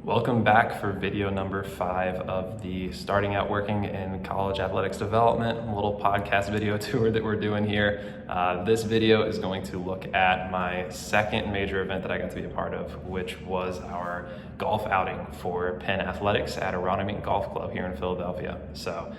Welcome back for video number 5 of the Starting Out Working in College Athletics Development little podcast video tour that we're doing here. This video is going to look at my second major event that I got to be a part of, which was our golf outing for Penn Athletics at Aronimink Golf Club here in Philadelphia. So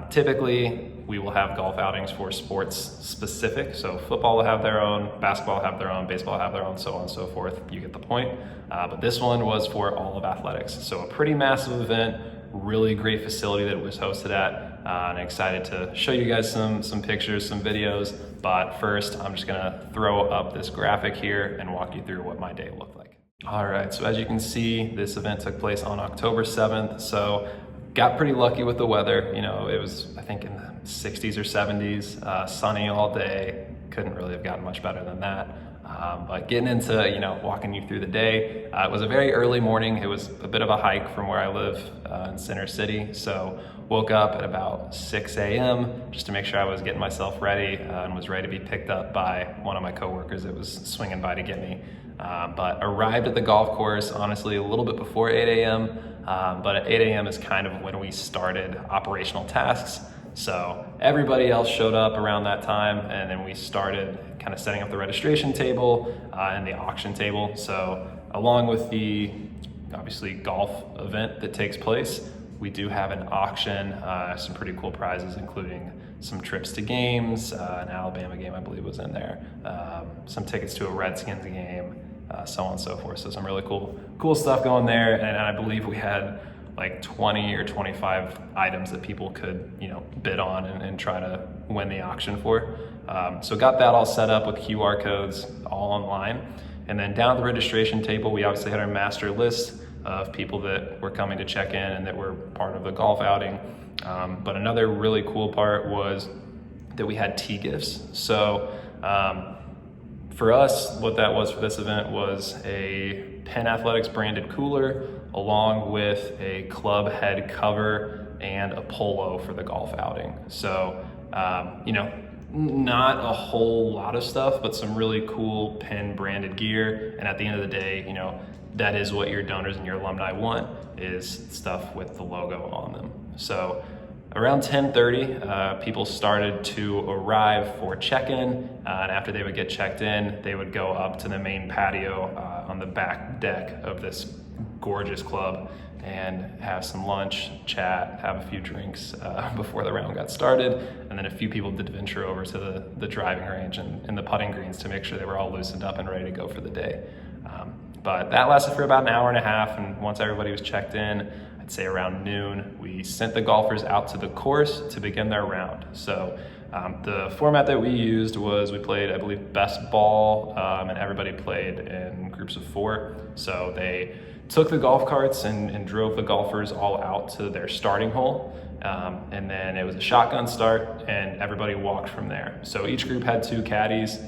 typically we will have golf outings for sports specific. So football will have their own, basketball will have their own, baseball will have their own, so on and so forth. You get the point. But this one was for all of athletics. So a pretty massive event, really great facility that it was hosted at. And I'm excited to show you guys some pictures, some videos. But first, I'm just gonna throw up this graphic here and walk you through what my day looked like. All right, so as you can see, this event took place on October 7th. So got pretty lucky with the weather. You know, it was, I think, in the 60s or 70s, sunny all day. Couldn't really have gotten much better than that. But getting into, walking you through the day, it was a very early morning. It was a bit of a hike from where I live in Center City. So woke up at about 6 a.m. just to make sure I was getting myself ready and was ready to be picked up by one of my coworkers that was swinging by to get me. But arrived at the golf course, honestly, a little bit before 8 a.m. But at 8 a.m. is kind of when we started operational tasks. So everybody else showed up around that time, and then we started kind of setting up the registration table and the auction table. So along with the obviously golf event that takes place, we do have an auction, some pretty cool prizes, including some trips to games, an Alabama game I believe was in there, some tickets to a Redskins game, so on and so forth. So some really cool stuff going there, and I believe we had like 20 or 25 items that people could, bid on and try to win the auction for. So got that all set up with QR codes all online. And then down at the registration table, we obviously had our master list of people that were coming to check in and that were part of the golf outing. But another really cool part was that we had tee gifts. So for us, what that was for this event was a Penn Athletics branded cooler, along with a club head cover and a polo for the golf outing. So, not a whole lot of stuff, but some really cool Penn branded gear. And at the end of the day, that is what your donors and your alumni want, is stuff with the logo on them. So around 10:30, people started to arrive for check-in, and after they would get checked in, they would go up to the main patio on the back deck of this gorgeous club and have some lunch, chat, have a few drinks before the round got started. And then a few people did venture over to the driving range and the putting greens to make sure they were all loosened up and ready to go for the day. But that lasted for about an hour and a half, and once everybody was checked in, I'd say around noon, we sent the golfers out to the course to begin their round. So the format that we used was we played, I believe, best ball, and everybody played in groups of 4. So they took the golf carts and drove the golfers all out to their starting hole. And then it was a shotgun start, and everybody walked from there. So each group had 2 caddies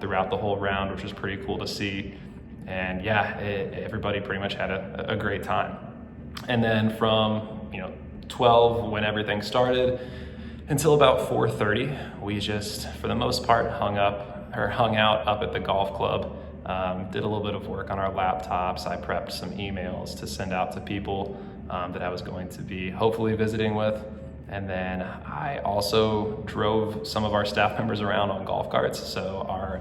throughout the whole round, which was pretty cool to see. And everybody pretty much had a great time. And then from 12, when everything started, until about 4:30, we just, for the most part, hung out up at the golf club. Did a little bit of work on our laptops. I prepped some emails to send out to people that I was going to be hopefully visiting with. And then I also drove some of our staff members around on golf carts. So our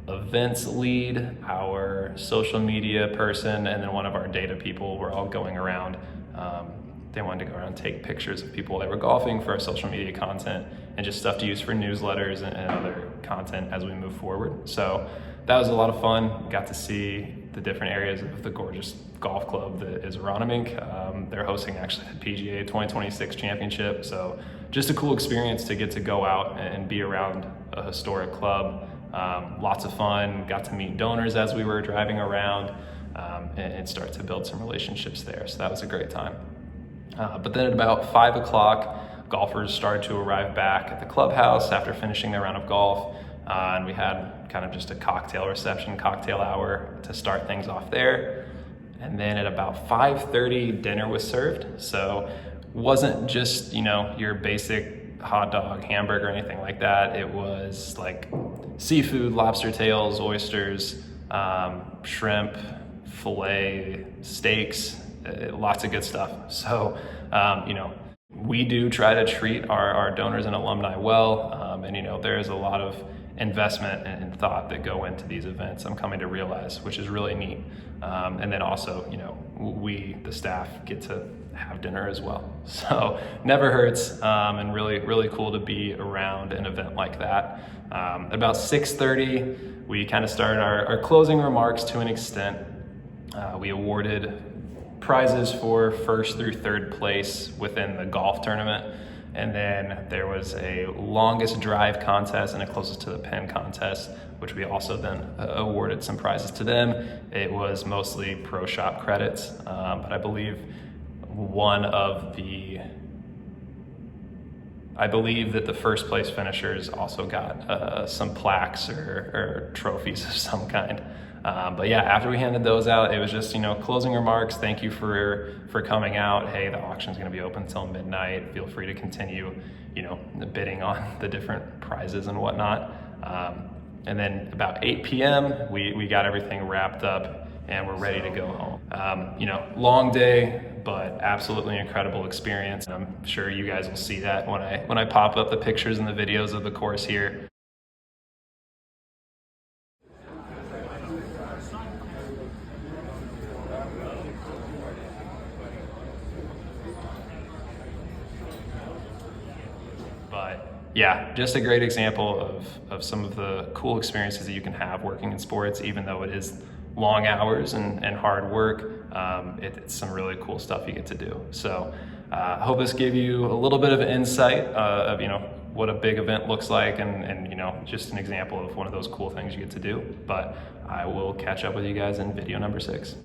events lead, our social media person, and then one of our data people were all going around. They wanted to go around and take pictures of people that were golfing for our social media content and just stuff to use for newsletters and other content as we move forward. So that was a lot of fun. Got to see the different areas of the gorgeous golf club that is Aronimink. They're hosting actually the PGA 2026 championship. So just a cool experience to get to go out and be around a historic club. Lots of fun. Got to meet donors as we were driving around and start to build some relationships there. So that was a great time. But then at about 5 o'clock, golfers started to arrive back at the clubhouse after finishing their round of golf. And we had kind of just a cocktail reception, cocktail hour to start things off there. And then at about 5:30, dinner was served. So wasn't just, your basic hot dog, hamburger, or anything like that. It was like seafood, lobster tails, oysters, shrimp, filet steaks, lots of good stuff. So, we do try to treat our donors and alumni well, and there's a lot of investment and thought that go into these events, I'm coming to realize, which is really neat. And then also, we, the staff, get to have dinner as well. So never hurts, and really cool to be around an event like that. About 6:30, we kind of started our closing remarks to an extent. We awarded prizes for first through third place within the golf tournament. And then there was a longest drive contest and a closest to the pin contest, which we also then awarded some prizes to them. It was mostly pro shop credits, but I believe that the first place finishers also got some plaques or trophies of some kind. But yeah, after we handed those out, it was just, closing remarks. Thank you for coming out. Hey, the auction's going to be open until midnight. Feel free to continue, bidding on the different prizes and whatnot. And then about 8 p.m., we got everything wrapped up and we're ready to go home. Long day, but absolutely incredible experience. And I'm sure you guys will see that when I pop up the pictures and the videos of the course here. But yeah, just a great example of some of the cool experiences that you can have working in sports, even though it is long hours and hard work. It's some really cool stuff you get to do. So I hope this gave you a little bit of an insight of what a big event looks like, and just an example of one of those cool things you get to do. But I will catch up with you guys in video number 6.